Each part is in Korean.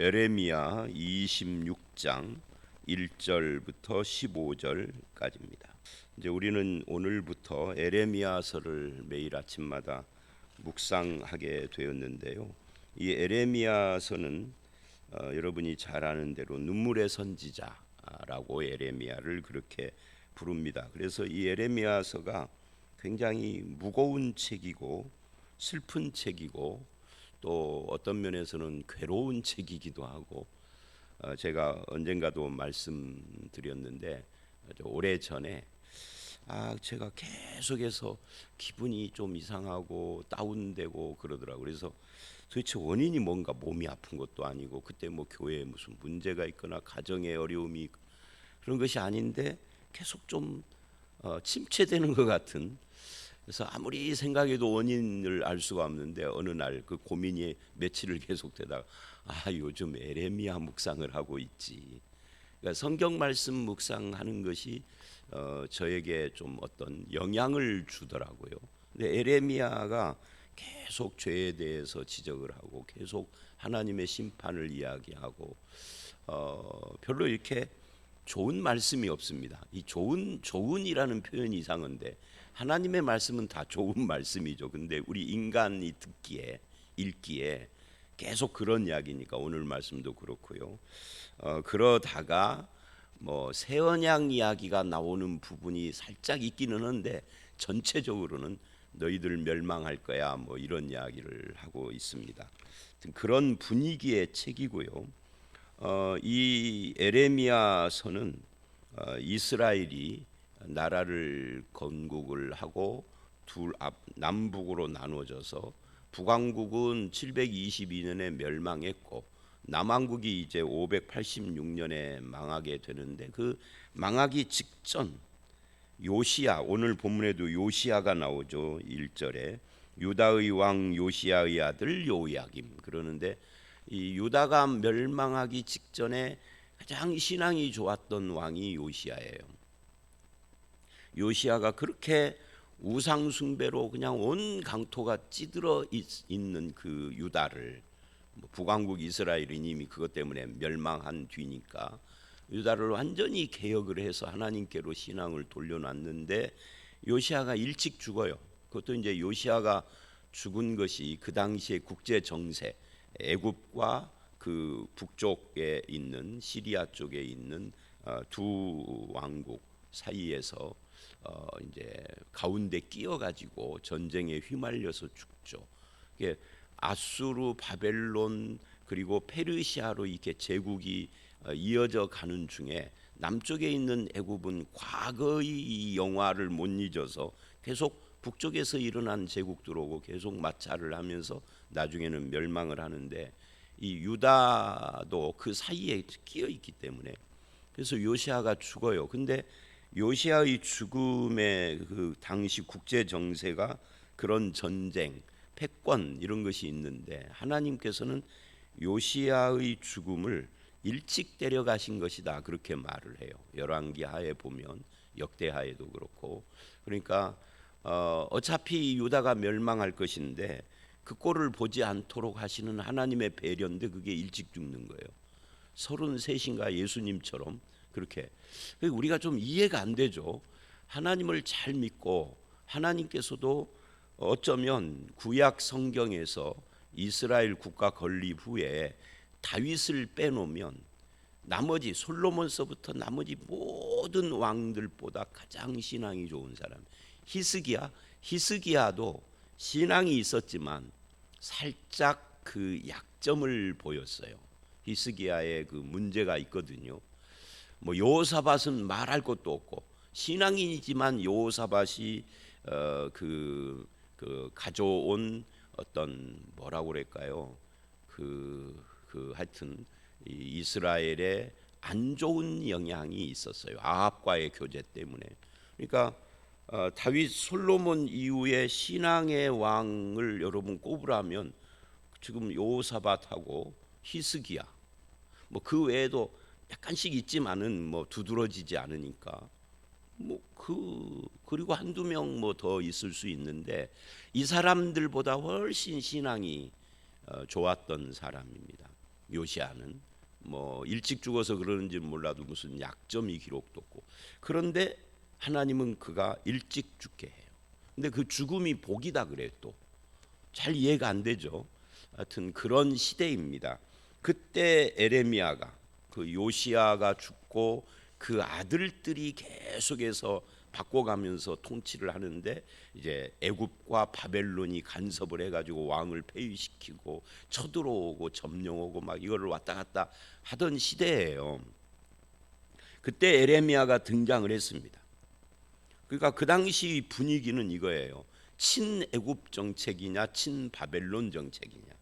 에레미야 26장 1절부터 15절까지입니다. 이제 우리는 오늘부터 에레미야서를 매일 아침마다 묵상하게 되었는데요. 이 에레미야서는 여러분이 잘 아는 대로 눈물의 선지자라고 에레미야를 그렇게 부릅니다. 그래서 이 에레미야서가 굉장히 무거운 책이고 슬픈 책이고 또 어떤 면에서는 괴로운 책이기도 하고, 제가 언젠가도 말씀드렸는데 오래전에 제가 계속해서 기분이 좀 이상하고 다운되고 그러더라고요. 그래서 도대체 원인이 뭔가, 몸이 아픈 것도 아니고 그때 뭐 교회에 무슨 문제가 있거나 가정에 어려움이 그런 것이 아닌데 계속 좀 침체되는 것 같은, 그래서 아무리 생각해도 원인을 알 수가 없는데 어느 날 그 고민이 며칠을 계속되다가 요즘 에레미야 묵상을 하고 있지. 그러니까 성경 말씀 묵상하는 것이 저에게 좀 어떤 영향을 주더라고요. 근데 에레미야가 계속 죄에 대해서 지적을 하고 계속 하나님의 심판을 이야기하고 별로 이렇게 좋은 말씀이 없습니다. 이 좋은이라는 표현이 이상한데 하나님의 말씀은 다 좋은 말씀이죠. 근데 우리 인간이 듣기에 읽기에 계속 그런 이야기니까 오늘 말씀도 그렇고요. 그러다가 뭐 새언양 이야기가 나오는 부분이 살짝 있기는 한데 전체적으로는 너희들 멸망할 거야 뭐 이런 이야기를 하고 있습니다. 그런 분위기의 책이고요. 이 에레미야서는 이스라엘이 나라를 건국을 하고 남북으로 나눠져서 북왕국은 722년에 멸망했고 남왕국이 이제 586년에 망하게 되는데, 그 망하기 직전 요시야, 오늘 본문에도 요시야가 나오죠. 1절에 유다의 왕 요시야의 아들 요야김. 그러는데 이 유다가 멸망하기 직전에 가장 신앙이 좋았던 왕이 요시야예요. 요시야가 그렇게 우상 숭배로 그냥 온 강토가 찌들어 있는 그 유다를, 북왕국 이스라엘이 이미 그것 때문에 멸망한 뒤니까 유다를 완전히 개혁을 해서 하나님께로 신앙을 돌려놨는데 요시야가 일찍 죽어요. 그것도 이제 요시야가 죽은 것이 그 당시의 국제 정세, 애굽과 그 북쪽에 있는 시리아 쪽에 있는 두 왕국 사이에서 이제 가운데 끼어가지고 전쟁에 휘말려서 죽죠. 이게 아수르, 바벨론 그리고 페르시아로 이렇게 제국이 이어져 가는 중에 남쪽에 있는 애굽은 과거의 영화를 못 잊어서 계속 북쪽에서 일어난 제국 들어오고 계속 마찰을 하면서 나중에는 멸망을 하는데, 이 유다도 그 사이에 끼어 있기 때문에 그래서 요시야가 죽어요. 근데 요시야의 죽음의 그 당시 국제 정세가 그런 전쟁, 패권 이런 것이 있는데 하나님께서는 요시야의 죽음을 일찍 데려가신 것이다 그렇게 말을 해요. 열왕기 하에 보면, 역대 하에도 그렇고. 그러니까 어차피 유다가 멸망할 것인데 그 꼴을 보지 않도록 하시는 하나님의 배려인데 그게 일찍 죽는 거예요. 33인가 예수님처럼 그렇게. 우리가 좀 이해가 안 되죠. 하나님을 잘 믿고 하나님께서도 어쩌면 구약 성경에서 이스라엘 국가 건립 후에 다윗을 빼놓으면 나머지 솔로몬서부터 나머지 모든 왕들보다 가장 신앙이 좋은 사람 히스기야도 신앙이 있었지만 살짝 그 약점을 보였어요. 히스기야의 그 문제가 있거든요. 뭐 여호사밧은 말할 것도 없고 신앙인이지만 여호사밧이 그 가져온 어떤 뭐라고 그럴까요? 하여튼 이스라엘에 안 좋은 영향이 있었어요. 아합과의 교제 때문에. 그러니까 다윗 솔로몬 이후에 신앙의 왕을 여러분 꼽으라면 지금 여호사밧하고 히스기야, 뭐 그 외에도 약간씩 있지만은 뭐 두드러지지 않으니까 그리고 한두 명 뭐 더 있을 수 있는데 이 사람들보다 훨씬 신앙이 좋았던 사람입니다. 요시아는 뭐 일찍 죽어서 그러는지 몰라도 무슨 약점이 기록됐고, 그런데 하나님은 그가 일찍 죽게 해요. 근데 그 죽음이 복이다 그래요. 또 잘 이해가 안 되죠. 하여튼 그런 시대입니다. 그때 에레미야가, 그 요시야가 죽고 그 아들들이 계속해서 바꿔가면서 통치를 하는데, 이제 애굽과 바벨론이 간섭을 해가지고 왕을 폐위시키고 쳐들어오고 점령하고 막 이거를 왔다 갔다 하던 시대예요. 그때 에레미야가 등장을 했습니다. 그러니까 그 당시 분위기는 이거예요. 친애굽 정책이냐 친바벨론 정책이냐,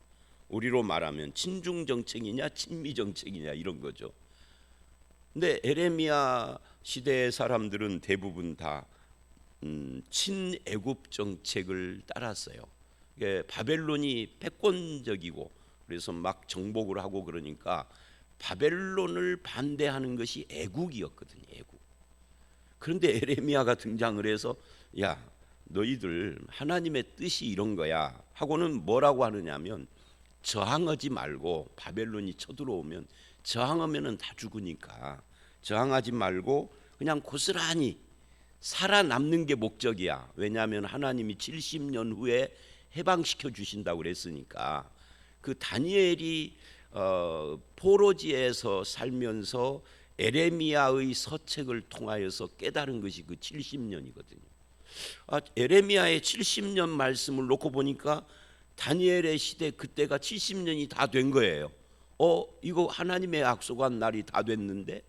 우리로 말하면 친중 정책이냐 친미 정책이냐 이런 거죠. 근데 에레미야 시대의 사람들은 대부분 다 친애굽 정책을 따랐어요. 이게 바벨론이 패권적이고 그래서 막 정복을 하고 그러니까 바벨론을 반대하는 것이 애국이었거든요. 애국. 그런데 에레미야가 등장을 해서 야, 너희들 하나님의 뜻이 이런 거야 하고는 뭐라고 하느냐면, 저항하지 말고, 바벨론이 쳐들어오면 저항하면은 다 죽으니까 저항하지 말고 그냥 고스란히 살아남는 게 목적이야. 왜냐하면 하나님이 70년 후에 해방시켜 주신다고 그랬으니까. 그 다니엘이 포로지에서 살면서 에레미야의 서책을 통하여서 깨달은 것이 그 70년이거든요. 에레미야의 70년 말씀을 놓고 보니까 다니엘의 시대 그때가 70년이 다 된 거예요. 이거 하나님의 약속한 날이 다 됐는데,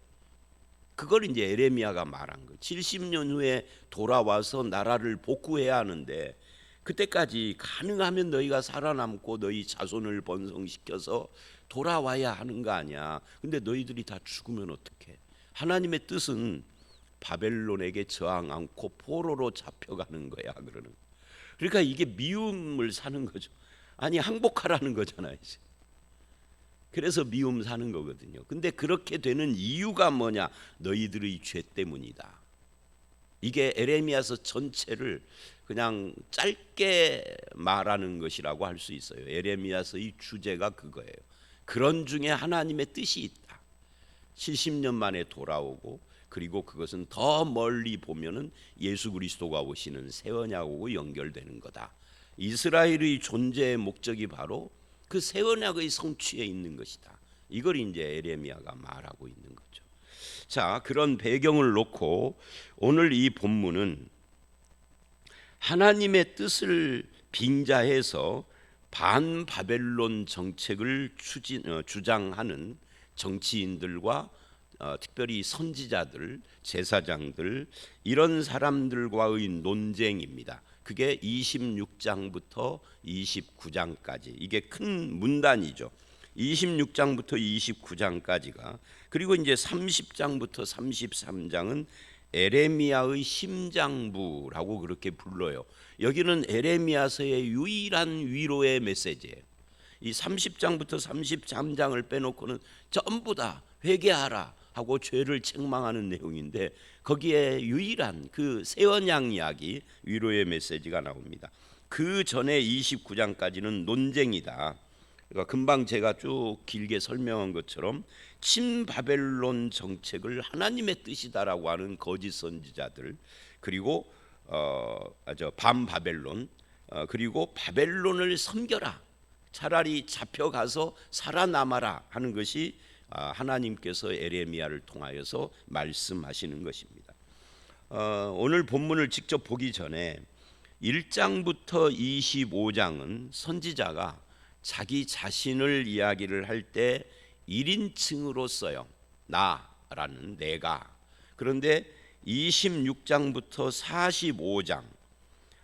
그걸 이제 에레미야가 말한 거예요. 70년 후에 돌아와서 나라를 복구해야 하는데, 그때까지 가능하면 너희가 살아남고 너희 자손을 번성시켜서 돌아와야 하는 거 아니야. 근데 너희들이 다 죽으면 어떡해? 하나님의 뜻은 바벨론에게 저항 않고 포로로 잡혀가는 거야. 그러니까 이게 미움을 사는 거죠. 아니, 항복하라는 거잖아요. 이제. 그래서 미움 사는 거거든요. 근데 그렇게 되는 이유가 뭐냐? 너희들의 죄 때문이다. 이게 에레미야서 전체를 그냥 짧게 말하는 것이라고 할 수 있어요. 에레미야서의 주제가 그거예요. 그런 중에 하나님의 뜻이 있다. 70년 만에 돌아오고, 그리고 그것은 더 멀리 보면은 예수 그리스도가 오시는 새 언약하고 연결되는 거다. 이스라엘의 존재의 목적이 바로 그 새 언약의 성취에 있는 것이다. 이걸 이제 에레미야가 말하고 있는 거죠. 자, 그런 배경을 놓고 오늘 이 본문은 하나님의 뜻을 빙자해서 반바벨론 정책을 주장하는 정치인들과 특별히 선지자들, 제사장들, 이런 사람들과의 논쟁입니다. 그게 26장부터 29장까지, 이게 큰 문단이죠. 26장부터 29장까지가, 그리고 이제 30장부터 33장은 에레미야의 심장부라고 그렇게 불러요. 여기는 에레미야서의 유일한 위로의 메시지예요. 이 30장부터 33장을 빼놓고는 전부 다 회개하라 하고 죄를 책망하는 내용인데, 거기에 유일한 그 새 언약 이야기, 위로의 메시지가 나옵니다. 그 전에 29장까지는 논쟁이다. 그러니까 금방 제가 쭉 길게 설명한 것처럼 친바벨론 정책을 하나님의 뜻이다라고 하는 거짓 선지자들, 그리고 반바벨론, 그리고 바벨론을 섬겨라, 차라리 잡혀가서 살아남아라 하는 것이 하나님께서 에레미야를 통하여서 말씀하시는 것입니다. 오늘 본문을 직접 보기 전에 1장부터 25장은 선지자가 자기 자신을 이야기를 할 때 1인칭으로 써요. 나라는, 내가. 그런데 26장부터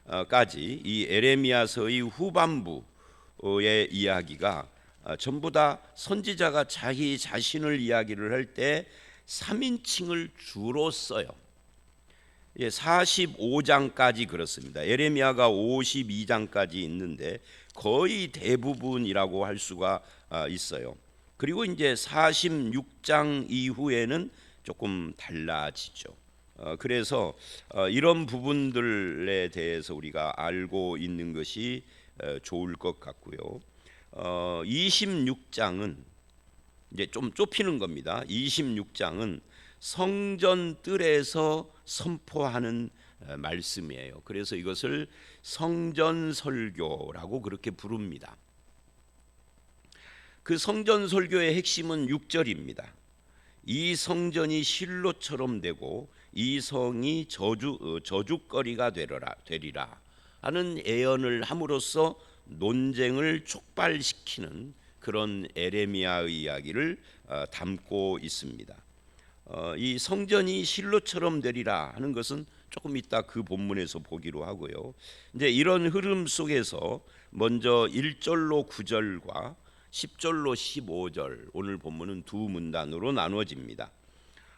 45장까지 이 에레미야서의 후반부의 이야기가 전부 다 선지자가 자기 자신을 이야기를 할 때 3인칭을 주로 써요. 45장까지 그렇습니다. 에레미야가 52장까지 있는데 거의 대부분이라고 할 수가 있어요. 그리고 이제 46장 이후에는 조금 달라지죠. 그래서 이런 부분들에 대해서 우리가 알고 있는 것이 좋을 것 같고요. 26장은 이제 좀 좁히는 겁니다. 26장은 성전 뜰에서 선포하는 말씀이에요. 그래서 이것을 성전 설교라고 그렇게 부릅니다. 그 성전 설교의 핵심은 6절입니다. 이 성전이 실로처럼 되고 이 성이 저주거리가 되리라 하는 예언을 함으로써 논쟁을 촉발시키는 그런 에레미야의 이야기를 담고 있습니다. 이 성전이 실로처럼 되리라 하는 것은 조금 이따 그 본문에서 보기로 하고요. 이제 이런 흐름 속에서 먼저 1절로 9절과 10절로 15절, 오늘 본문은 두 문단으로 나누어집니다.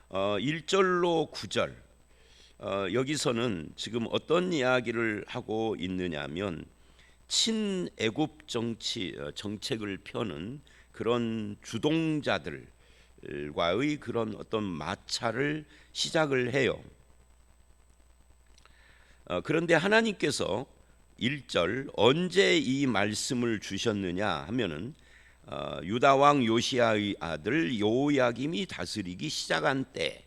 1절로 9절, 여기서는 지금 어떤 이야기를 하고 있느냐면 친애굽 정책을 펴는 그런 주동자들과의 그런 어떤 마찰을 시작을 해요. 그런데 하나님께서 1절 언제 이 말씀을 주셨느냐 하면은 유다 왕 요시야의 아들 요야김이 다스리기 시작한 때,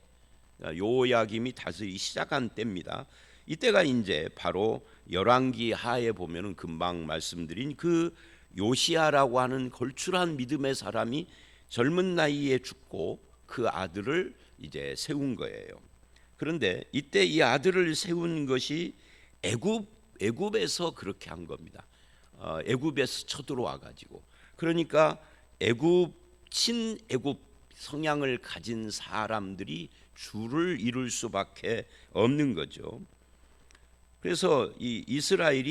요야김이 다스리기 시작한 때입니다. 이때가 이제 바로 열왕기 하에 보면은 금방 말씀드린 그 요시야라고 하는 걸출한 믿음의 사람이 젊은 나이에 죽고 그 아들을 이제 세운 거예요. 그런데 이때 이 아들을 세운 것이 애굽에서 그렇게 한 겁니다. 애굽에서 쳐들어와 가지고, 그러니까 친애굽 성향을 가진 사람들이 주를 이룰 수밖에 없는 거죠. 그래서 이 이스라엘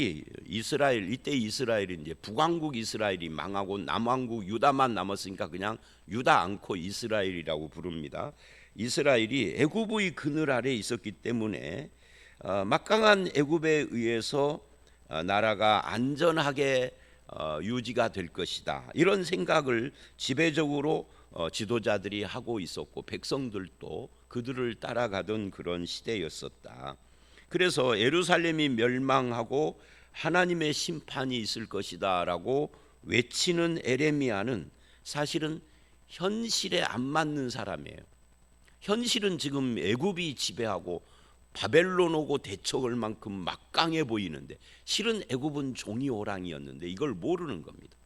이때 이스라엘이 이제 북왕국 이스라엘이 망하고 남왕국 유다만 남았으니까 그냥 유다 않고 이스라엘이라고 부릅니다. 이스라엘이 애굽의 그늘 아래 있었기 때문에 막강한 애굽에 의해서 나라가 안전하게 유지가 될 것이다, 이런 생각을 지배적으로 지도자들이 하고 있었고 백성들도 그들을 따라가던 그런 시대였었다. 그래서 예루살렘이 멸망하고 하나님의 심판이 있을 것이다라고 외치는 에레미야는 사실은 현실에 안 맞는 사람이에요. 현실은 지금 애굽이 지배하고 바벨론 오고 대척할 만큼 막강해 보이는데 실은 애굽은 종이 호랑이였는데 이걸 모르는 겁니다.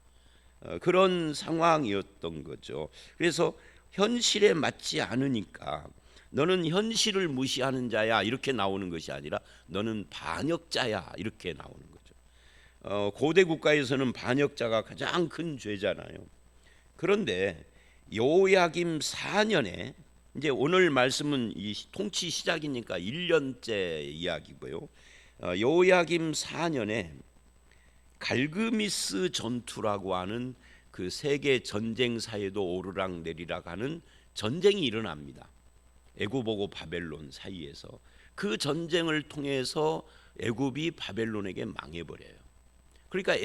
그런 상황이었던 거죠. 그래서 현실에 맞지 않으니까 너는 현실을 무시하는 자야 이렇게 나오는 것이 아니라 너는 반역자야 이렇게 나오는 거죠. 고대 국가에서는 반역자가 가장 큰 죄잖아요. 그런데 요야김 4년에 이제 오늘 말씀은 이 통치 시작이니까 1년째 이야기고요. 요야김 4년에 갈그미스 전투라고 하는 그 세계 전쟁사에도 오르락내리락 하는 전쟁이 일어납니다. 애굽하고 바벨론 사이에서. 그 전쟁을 통해서 애굽이 바벨론에게 망해버려요. 그러니까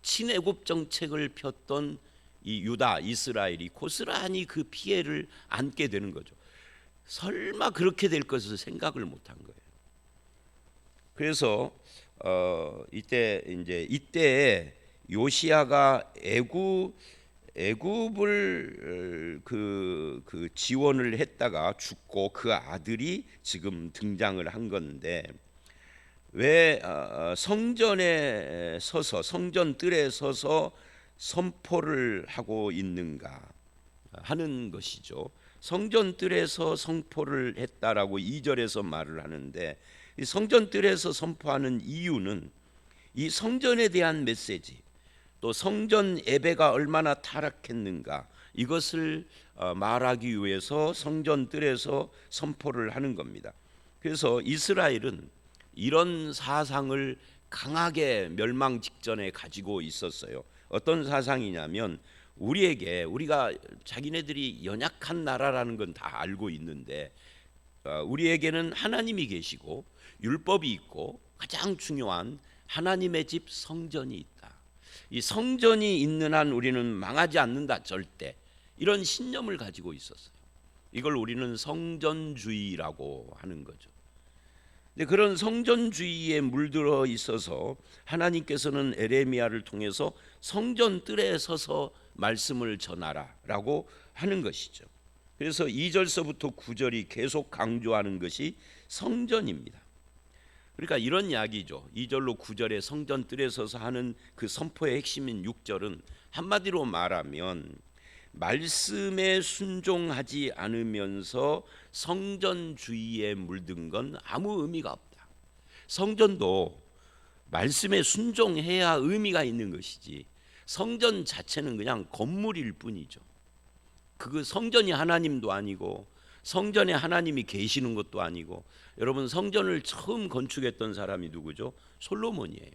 친애굽 정책을 폈던 이 유다 이스라엘이 고스란히 그 피해를 안게 되는 거죠. 설마 그렇게 될 것을 생각을 못한 거예요. 그래서 이때 요시야가 애굽을 그 지원을 했다가 죽고 그 아들이 지금 등장을 한 건데, 왜 성전에 서서 성전 뜰에 서서 선포를 하고 있는가 하는 것이죠. 성전 뜰에서 선포를 했다라고 2절에서 말을 하는데, 이 성전 뜰에서 선포하는 이유는 이 성전에 대한 메시지, 또 성전 예배가 얼마나 타락했는가 이것을 말하기 위해서 성전 뜰에서 선포를 하는 겁니다. 그래서 이스라엘은 이런 사상을 강하게 멸망 직전에 가지고 있었어요. 어떤 사상이냐면 우리가 자기네들이 연약한 나라라는 건 다 알고 있는데 우리에게는 하나님이 계시고 율법이 있고 가장 중요한 하나님의 집 성전이 있다. 이 성전이 있는 한 우리는 망하지 않는다 절대, 이런 신념을 가지고 있었어요. 이걸 우리는 성전주의라고 하는 거죠. 근데 그런 성전주의에 물들어 있어서 하나님께서는 에레미야를 통해서 성전 뜰에 서서 말씀을 전하라라고 하는 것이죠. 그래서 2절서부터 9절이 계속 강조하는 것이 성전입니다. 그러니까 이런 이야기죠. 2절로 9절에 성전 뜰에 서서 하는 그 선포의 핵심인 6절은 한마디로 말하면 말씀에 순종하지 않으면서 성전주의에 물든 건 아무 의미가 없다. 성전도 말씀에 순종해야 의미가 있는 것이지 성전 자체는 그냥 건물일 뿐이죠. 그 성전이 하나님도 아니고 성전에 하나님이 계시는 것도 아니고. 여러분, 성전을 처음 건축했던 사람이 누구죠? 솔로몬이에요.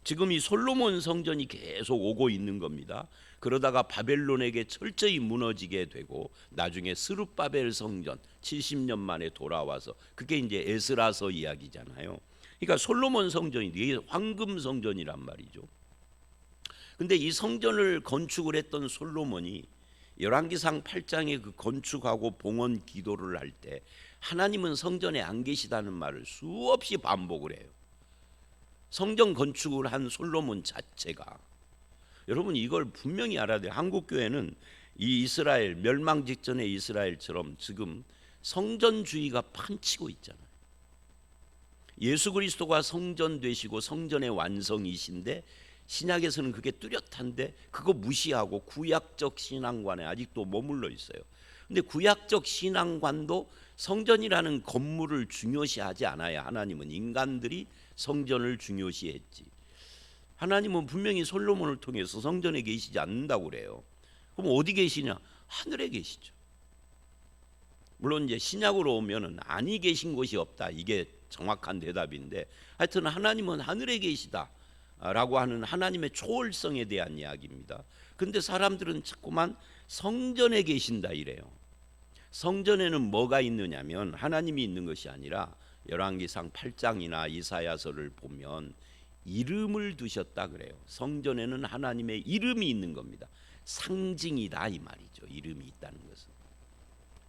지금 이 솔로몬 성전이 계속 오고 있는 겁니다. 그러다가 바벨론에게 철저히 무너지게 되고 나중에 스룹바벨 성전 70년 만에 돌아와서, 그게 이제 에스라서 이야기잖아요. 그러니까 솔로몬 성전이 이게 황금 성전이란 말이죠. 근데 이 성전을 건축을 했던 솔로몬이 열왕기상 8장에 그 건축하고 봉헌 기도를 할 때 하나님은 성전에 안 계시다는 말을 수없이 반복을 해요. 성전 건축을 한 솔로몬 자체가. 여러분, 이걸 분명히 알아야 돼요. 한국 교회는 이 이스라엘 멸망 직전의 이스라엘처럼 지금 성전주의가 판치고 있잖아요. 예수 그리스도가 성전 되시고 성전의 완성이신데 신약에서는 그게 뚜렷한데 그거 무시하고 구약적 신앙관에 아직도 머물러 있어요. 근데 구약적 신앙관도 성전이라는 건물을 중요시하지 않아요. 하나님은 인간들이 성전을 중요시했지. 하나님은 분명히 솔로몬을 통해서 성전에 계시지 않는다고 그래요. 그럼 어디 계시냐? 하늘에 계시죠. 물론 이제 신약으로 오면은 아니 계신 곳이 없다. 이게 정확한 대답인데, 하여튼 하나님은 하늘에 계시다 라고 하는 하나님의 초월성에 대한 이야기입니다. 근데 사람들은 자꾸만 성전에 계신다 이래요. 성전에는 뭐가 있느냐면 하나님이 있는 것이 아니라 열왕기상 8장이나 이사야서를 보면 이름을 두셨다 그래요. 성전에는 하나님의 이름이 있는 겁니다. 상징이다 이 말이죠. 이름이 있다는 것은.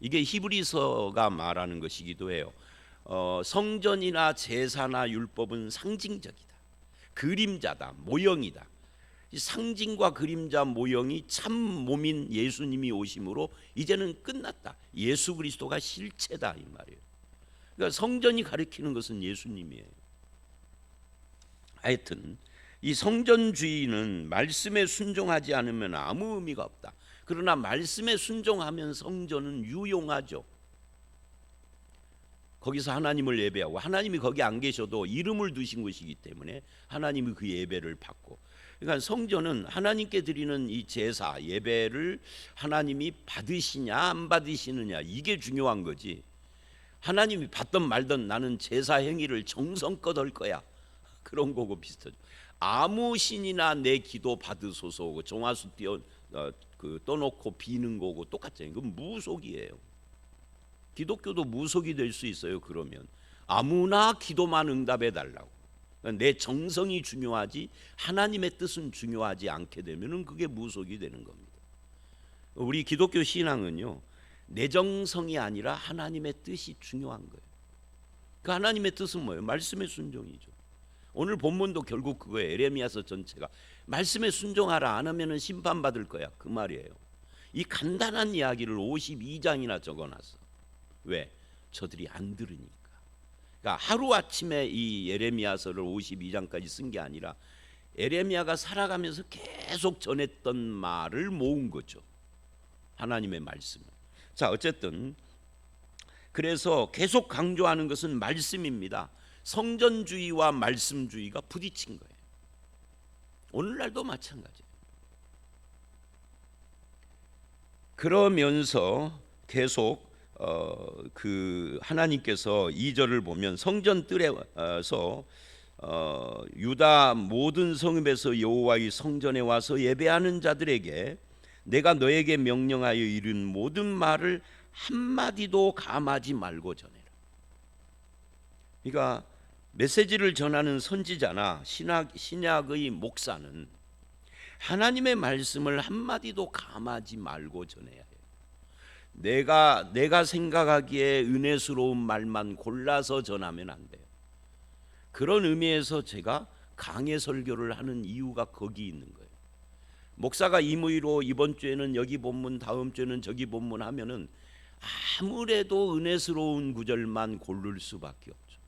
이게 히브리서가 말하는 것이기도 해요. 성전이나 제사나 율법은 상징적이다. 그림자다, 모형이다. 이 상징과 그림자 모형이 참 몸인 예수님이 오심으로 이제는 끝났다. 예수 그리스도가 실체다 이 말이에요. 그러니까 성전이 가리키는 것은 예수님이에요. 하여튼 이 성전주의는 말씀에 순종하지 않으면 아무 의미가 없다. 그러나 말씀에 순종하면 성전은 유용하죠. 거기서 하나님을 예배하고, 하나님이 거기 안 계셔도 이름을 두신 것이기 때문에 하나님이 그 예배를 받고. 그러니까 성전은 하나님께 드리는 이 제사 예배를 하나님이 받으시냐 안 받으시느냐, 이게 중요한 거지. 하나님이 받든 말든 나는 제사 행위를 정성껏 할 거야, 그런 거고 비슷하죠. 아무 신이나 내 기도 받으소서 정화수 떠놓고 비는 거고 똑같잖아요. 그건 무속이에요. 기독교도 무속이 될 수 있어요. 그러면 아무나 기도만 응답해 달라고. 내 정성이 중요하지 하나님의 뜻은 중요하지 않게 되면은 그게 무속이 되는 겁니다. 우리 기독교 신앙은요, 내 정성이 아니라 하나님의 뜻이 중요한 거예요. 그 하나님의 뜻은 뭐예요? 말씀의 순종이죠. 오늘 본문도 결국 그거예요. 에레미야서 전체가 말씀에 순종하라, 안 하면은 심판받을 거야, 그 말이에요. 이 간단한 이야기를 52장이나 적어놨어. 왜? 저들이 안 들으니까. 그러니까 하루아침에 이 에레미야서를 52장까지 쓴 게 아니라 에레미야가 살아가면서 계속 전했던 말을 모은 거죠, 하나님의 말씀을. 자, 어쨌든 그래서 계속 강조하는 것은 말씀입니다. 성전주의와 말씀주의가 부딪힌 거예요. 오늘날도 마찬가지예요. 그러면서 계속 그 하나님께서 2절을 보면 성전 뜰에서 유다 모든 성읍에서 여호와의 성전에 와서 예배하는 자들에게 내가 너에게 명령하여 이른 모든 말을 한마디도 감하지 말고 전해라. 그러니까 메시지를 전하는 선지자나 신약의 목사는 하나님의 말씀을 한마디도 감하지 말고 전해야 해요. 내가 생각하기에 은혜스러운 말만 골라서 전하면 안 돼요. 그런 의미에서 제가 강해 설교를 하는 이유가 거기 있는 거예요. 목사가 임의로 이번 주에는 여기 본문, 다음 주에는 저기 본문 하면은 아무래도 은혜스러운 구절만 고를 수밖에 없죠.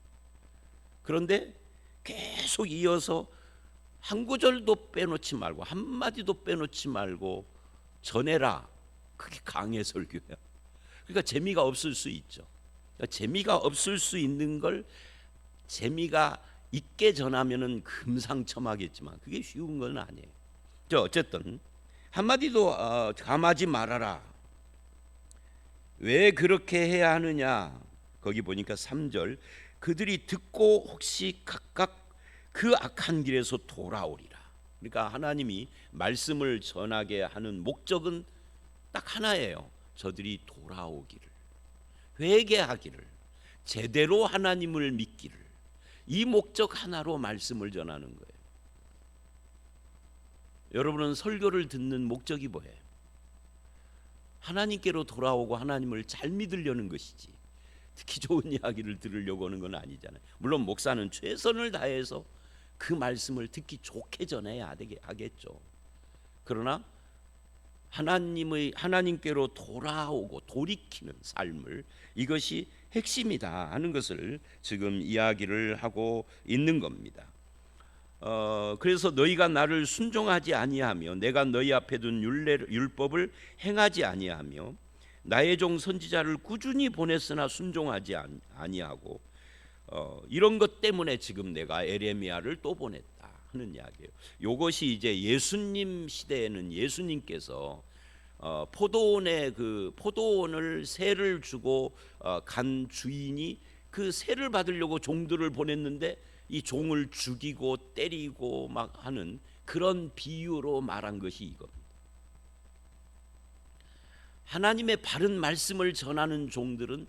그런데 계속 이어서 한 구절도 빼놓지 말고 한 마디도 빼놓지 말고 전해라. 그게 강해 설교야. 그러니까 재미가 없을 수 있죠. 그러니까 재미가 없을 수 있는 걸 재미가 있게 전하면은 금상첨화겠지만 그게 쉬운 건 아니에요. 어쨌든 한마디도 감하지 말아라. 왜 그렇게 해야 하느냐? 거기 보니까 3절 그들이 듣고 혹시 각각 그 악한 길에서 돌아오리라. 그러니까 하나님이 말씀을 전하게 하는 목적은 딱 하나예요. 저들이 돌아오기를, 회개하기를, 제대로 하나님을 믿기를, 이 목적 하나로 말씀을 전하는 거예요. 여러분은 설교를 듣는 목적이 뭐예요? 하나님께로 돌아오고 하나님을 잘 믿으려는 것이지 듣기 좋은 이야기를 들으려고 하는 건 아니잖아요. 물론 목사는 최선을 다해서 그 말씀을 듣기 좋게 전해야 하겠죠. 그러나 하나님께로 돌아오고 돌이키는 삶을, 이것이 핵심이다 하는 것을 지금 이야기를 하고 있는 겁니다. 그래서 너희가 나를 순종하지 아니하며 내가 너희 앞에 둔 율법을 행하지 아니하며 나의 종 선지자를 꾸준히 보냈으나 순종하지 아니하고 이런 것 때문에 지금 내가 에레미야를 또 보냈다 하는 이야기예요. 이것이 이제 예수님 시대에는 예수님께서 포도원을 세를 주고 간 주인이 그 세를 받으려고 종들을 보냈는데 이 종을 죽이고 때리고 막 하는 그런 비유로 말한 것이 이겁니다. 하나님의 바른 말씀을 전하는 종들은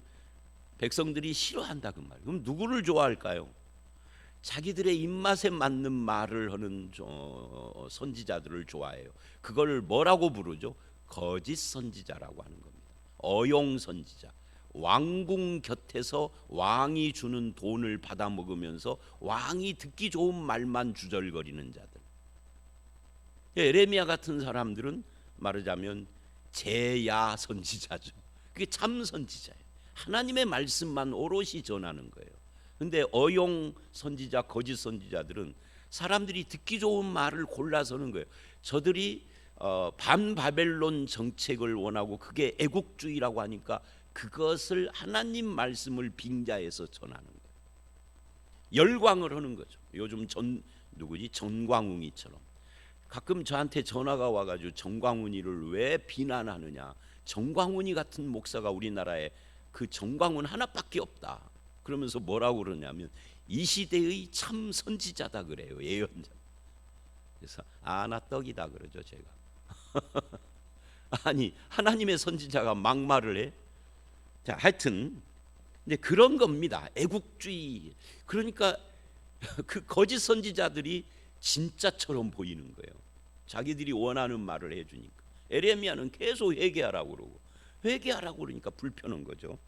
백성들이 싫어한다 그 말이에요. 그럼 누구를 좋아할까요? 자기들의 입맛에 맞는 말을 하는 선지자들을 좋아해요. 그걸 뭐라고 부르죠? 거짓 선지자라고 하는 겁니다. 어용 선지자. 왕궁 곁에서 왕이 주는 돈을 받아 먹으면서 왕이 듣기 좋은 말만 주절거리는 자들. 에레미야 같은 사람들은 말하자면 제야 선지자죠. 그게 참 선지자예요. 하나님의 말씀만 오롯이 전하는 거예요. 근데 어용 선지자, 거짓 선지자들은 사람들이 듣기 좋은 말을 골라서는 거예요. 저들이 반바벨론 정책을 원하고 그게 애국주의라고 하니까 그것을 하나님 말씀을 빙자해서 전하는 거예요. 열광을 하는 거죠. 요즘 전광훈이처럼 가끔 저한테 전화가 와가지고 정광훈이를 왜 비난하느냐. 정광훈이 같은 목사가 우리나라에 그 정광훈 하나밖에 없다. 그러면서 뭐라고 그러냐면 이 시대의 참 선지자다 그래요. 예언자. 그래서 나 떡이다 그러죠 제가. 아니 하나님의 선지자가 막말을 해? 자, 하여튼 이제 그런 겁니다. 애국주의. 그러니까 그 거짓 선지자들이 진짜처럼 보이는 거예요. 자기들이 원하는 말을 해주니까. 에레미야는 계속 회개하라고 그러고 회개하라고 그러니까 불편한 거죠.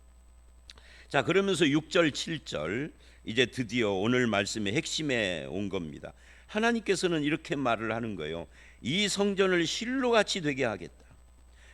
자, 그러면서 6절 7절 이제 드디어 오늘 말씀의 핵심에 온 겁니다. 하나님께서는 이렇게 말을 하는 거예요. 이 성전을 실로같이 되게 하겠다.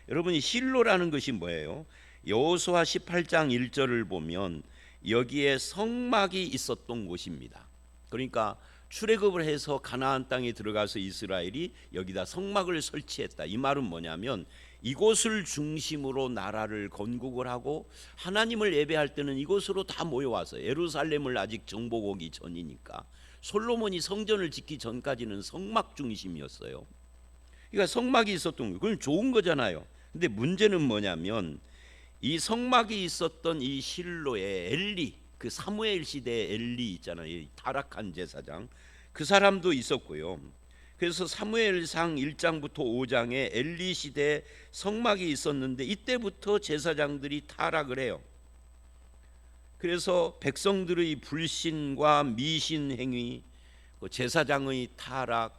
여러분이 실로라는 것이 뭐예요? 여호수아 18장 1절을 보면 여기에 성막이 있었던 곳입니다. 그러니까 출애굽을 해서 가나안 땅에 들어가서 이스라엘이 여기다 성막을 설치했다. 이 말은 뭐냐면 이곳을 중심으로 나라를 건국을 하고 하나님을 예배할 때는 이곳으로 다 모여와서 예루살렘을 아직 정복하기 전이니까 솔로몬이 성전을 짓기 전까지는 성막 중심이었어요. 그러니까 성막이 있었던 거예요. 그건 좋은 거잖아요. 근데 문제는 뭐냐면 이 성막이 있었던 이 실로에 엘리, 그 사무엘 시대의 엘리 있잖아요. 이 타락한 제사장. 그 사람도 있었고요. 그래서 사무엘상 1장부터 5장에 엘리 시대에 성막이 있었는데 이때부터 제사장들이 타락을 해요. 그래서 백성들의 불신과 미신 행위, 제사장의 타락,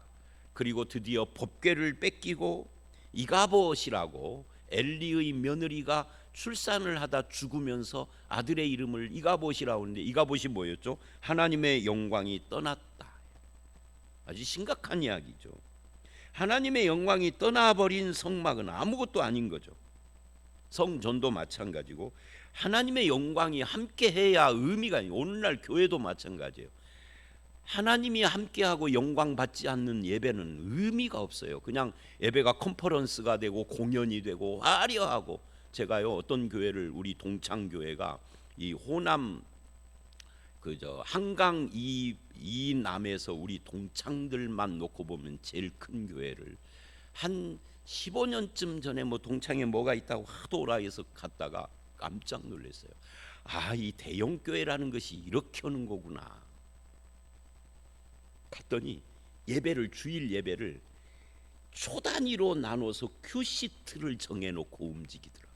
그리고 드디어 법궤를 뺏기고 이가봇이라고 엘리의 며느리가 출산을 하다 죽으면서 아들의 이름을 이가봇이라고 하는데, 이가봇이 뭐였죠? 하나님의 영광이 떠났다. 아주 심각한 이야기죠. 하나님의 영광이 떠나버린 성막은 아무것도 아닌 거죠. 성전도 마찬가지고 하나님의 영광이 함께해야 의미가 있어요. 오늘날 교회도 마찬가지예요. 하나님이 함께하고 영광 받지 않는 예배는 의미가 없어요. 그냥 예배가 컨퍼런스가 되고 공연이 되고 화려하고, 제가요 어떤 교회를, 우리 동창교회가 이 호남 한강 이남에서 우리 동창들만 놓고 보면 제일 큰 교회를 한 15년쯤 전에 뭐 동창에 뭐가 있다고 하도 오라 해서 갔다가 깜짝 놀랐어요. 아, 이 대형 교회라는 것이 이렇게 하는 거구나. 갔더니 주일 예배를 초 단위로 나눠서 큐시트를 정해놓고 움직이더라.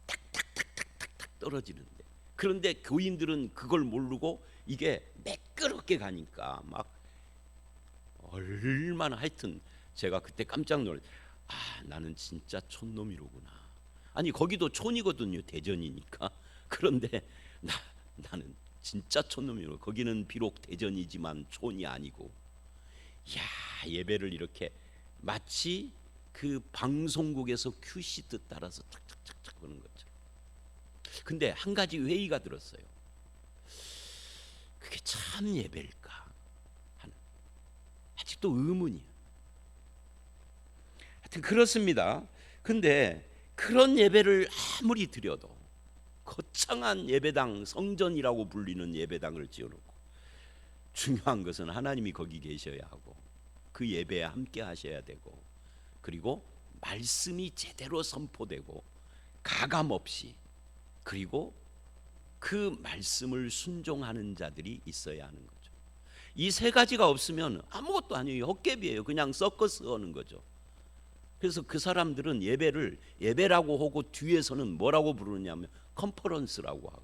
탁탁탁탁탁탁 떨어지는데, 그런데 교인들은 그걸 모르고 이게 매끄럽게 가니까 막 얼마나, 하여튼 제가 그때 깜짝 놀랐어요. 아, 나는 진짜 촌놈이로구나. 아니 거기도 촌이거든요, 대전이니까. 그런데 나는 진짜 촌놈이로, 거기는 비록 대전이지만 촌이 아니고, 야, 예배를 이렇게 마치 그 방송국에서 큐시트 따라서 착착착착 보는 거죠. 근데 한 가지 회의가 들었어요. 그게 참 예배일까 하는, 아직도 의문이에요. 하여튼 그렇습니다. 근데 그런 예배를 아무리 드려도 거창한 예배당, 성전이라고 불리는 예배당을 지어놓고, 중요한 것은 하나님이 거기 계셔야 하고 그 예배에 함께 하셔야 되고, 그리고 말씀이 제대로 선포되고 가감 없이, 그리고 그 말씀을 순종하는 자들이 있어야 하는 거죠. 이 세 가지가 없으면 아무것도 아니에요. 헛개비예요. 그냥 서커스 하는 거죠. 그래서 그 사람들은 예배를 예배라고 하고 뒤에서는 뭐라고 부르냐면 컨퍼런스라고 하고,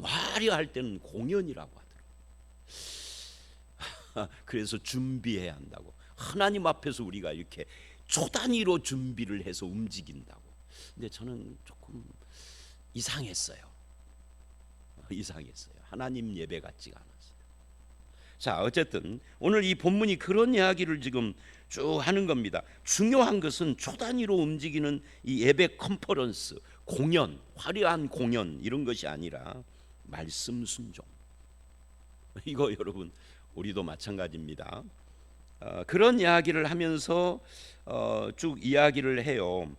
화려할 때는 공연이라고 하더라고요. 그래서 준비해야 한다고. 하나님 앞에서 우리가 이렇게 초단위로 준비를 해서 움직인다고. 근데 저는 조금 이상했어요. 하나님 예배 같지가 않았어요. 자, 어쨌든 오늘 이 본문이 그런 이야기를 지금 쭉 하는 겁니다. 중요한 것은 초단위로 움직이는 이 예배 컨퍼런스, 공연, 화려한 공연, 이런 것이 아니라 말씀 순종. 이거 여러분, 우리도 마찬가지입니다. 그런 이야기를 하면서 쭉 이야기를 해요.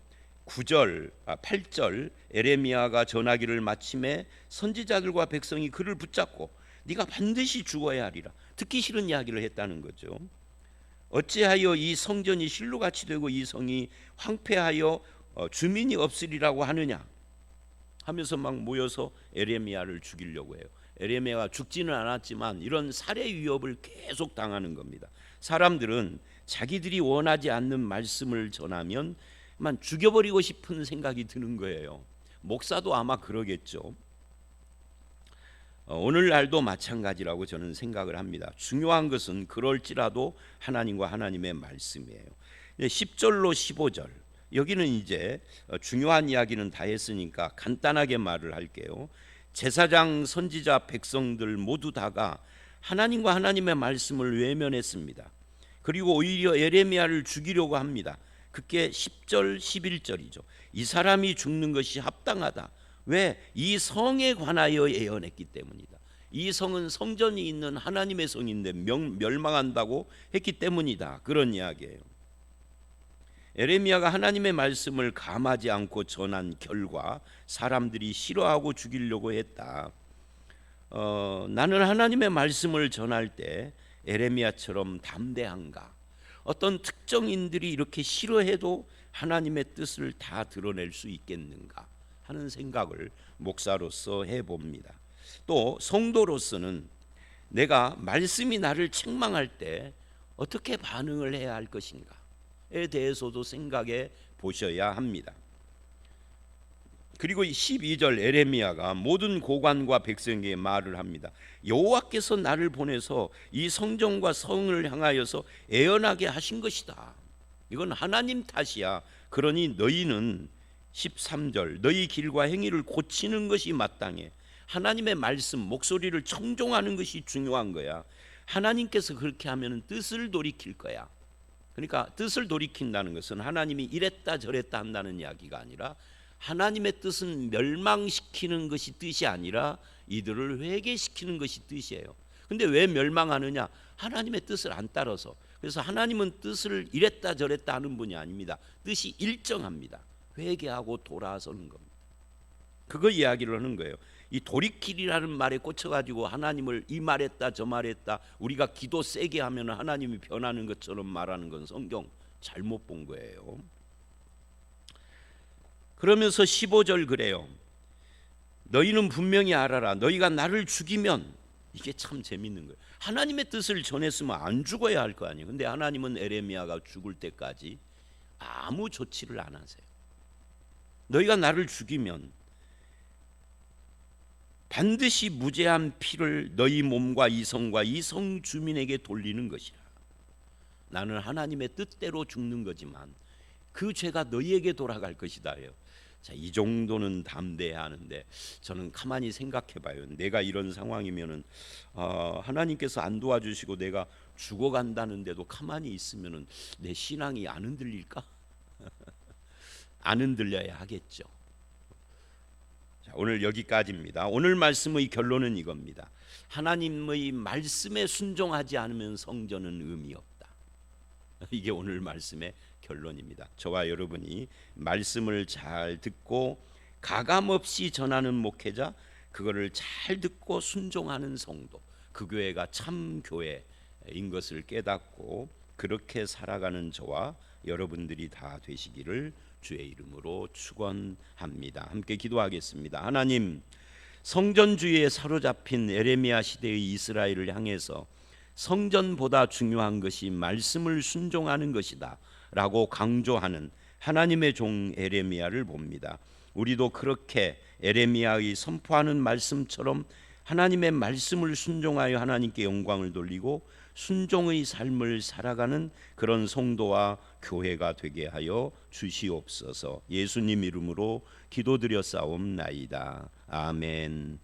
8절 에레미야가 전하기를 마침에 선지자들과 백성이 그를 붙잡고 네가 반드시 죽어야 하리라. 듣기 싫은 이야기를 했다는 거죠. 어찌하여 이 성전이 실로같이 되고 이 성이 황폐하여 주민이 없으리라고 하느냐 하면서 막 모여서 에레미야를 죽이려고 해요. 에레미야가 죽지는 않았지만 이런 살해 위협을 계속 당하는 겁니다. 사람들은 자기들이 원하지 않는 말씀을 전하면 만 죽여버리고 싶은 생각이 드는 거예요. 목사도 아마 그러겠죠. 오늘날도 마찬가지라고 저는 생각을 합니다. 중요한 것은 그럴지라도 하나님과 하나님의 말씀이에요. 10절로 15절, 여기는 이제 중요한 이야기는 다 했으니까 간단하게 말을 할게요. 제사장, 선지자, 백성들 모두 다가 하나님과 하나님의 말씀을 외면했습니다. 그리고 오히려 에레미야를 죽이려고 합니다. 그게 10절 11절이죠. 이 사람이 죽는 것이 합당하다. 왜? 이 성에 관하여 예언했기 때문이다. 이 성은 성전이 있는 하나님의 성인데 멸망한다고 했기 때문이다. 그런 이야기예요. 에레미야가 하나님의 말씀을 감하지 않고 전한 결과 사람들이 싫어하고 죽이려고 했다. 나는 하나님의 말씀을 전할 때 에레미야처럼 담대한가? 어떤 특정인들이 이렇게 싫어해도 하나님의 뜻을 다 드러낼 수 있겠는가 하는 생각을 목사로서 해봅니다. 또 성도로서는 내가 말씀이 나를 책망할 때 어떻게 반응을 해야 할 것인가에 대해서도 생각해 보셔야 합니다. 그리고 12절 에레미야가 모든 고관과 백성에게 말을 합니다. 여호와께서 나를 보내서 이 성전과 성을 향하여서 애언하게 하신 것이다. 이건 하나님 탓이야. 그러니 너희는 13절 너희 길과 행위를 고치는 것이 마땅해. 하나님의 말씀 목소리를 청종하는 것이 중요한 거야. 하나님께서 그렇게 하면 뜻을 돌이킬 거야. 그러니까 뜻을 돌이킨다는 것은 하나님이 이랬다 저랬다 한다는 이야기가 아니라 하나님의 뜻은 멸망시키는 것이 뜻이 아니라 이들을 회개시키는 것이 뜻이에요. 근데 왜 멸망하느냐? 하나님의 뜻을 안 따라서. 그래서 하나님은 뜻을 이랬다 저랬다 하는 분이 아닙니다. 뜻이 일정합니다. 회개하고 돌아서는 겁니다. 그거 이야기를 하는 거예요. 이 돌이키리라는 말에 꽂혀가지고 하나님을 이 말했다 저 말했다 우리가 기도 세게 하면 하나님이 변하는 것처럼 말하는 건 성경 잘못 본 거예요. 그러면서 15절 그래요. 너희는 분명히 알아라. 너희가 나를 죽이면, 이게 참 재밌는 거예요. 하나님의 뜻을 전했으면 안 죽어야 할 거 아니에요. 근데 하나님은 에레미야가 죽을 때까지 아무 조치를 안 하세요. 너희가 나를 죽이면 반드시 무죄한 피를 너희 몸과 이 성과 이 성 주민에게 돌리는 것이라. 나는 하나님의 뜻대로 죽는 거지만 그 죄가 너희에게 돌아갈 것이다요. 자, 이 정도는 담대해야 하는데 저는 가만히 생각해봐요. 내가 이런 상황이면은 하나님께서 안 도와주시고 내가 죽어간다는데도 가만히 있으면은 내 신앙이 안 흔들릴까? 안 흔들려야 하겠죠. 자, 오늘 여기까지입니다. 오늘 말씀의 결론은 이겁니다. 하나님의 말씀에 순종하지 않으면 성전은 의미 없다. 이게 오늘 말씀의 결론입니다. 저와 여러분이 말씀을 잘 듣고 가감없이 전하는 목회자, 그거를 잘 듣고 순종하는 성도, 그 교회가 참 교회인 것을 깨닫고 그렇게 살아가는 저와 여러분들이 다 되시기를 주의 이름으로 축원합니다. 함께 기도하겠습니다. 하나님, 성전주의에 사로잡힌 에레미야 시대의 이스라엘을 향해서 성전보다 중요한 것이 말씀을 순종하는 것이다 라고 강조하는 하나님의 종 에레미야를 봅니다. 우리도 그렇게 에레미야의 선포하는 말씀처럼 하나님의 말씀을 순종하여 하나님께 영광을 돌리고 순종의 삶을 살아가는 그런 성도와 교회가 되게 하여 주시옵소서. 예수님 이름으로 기도드렸사옵나이다. 아멘.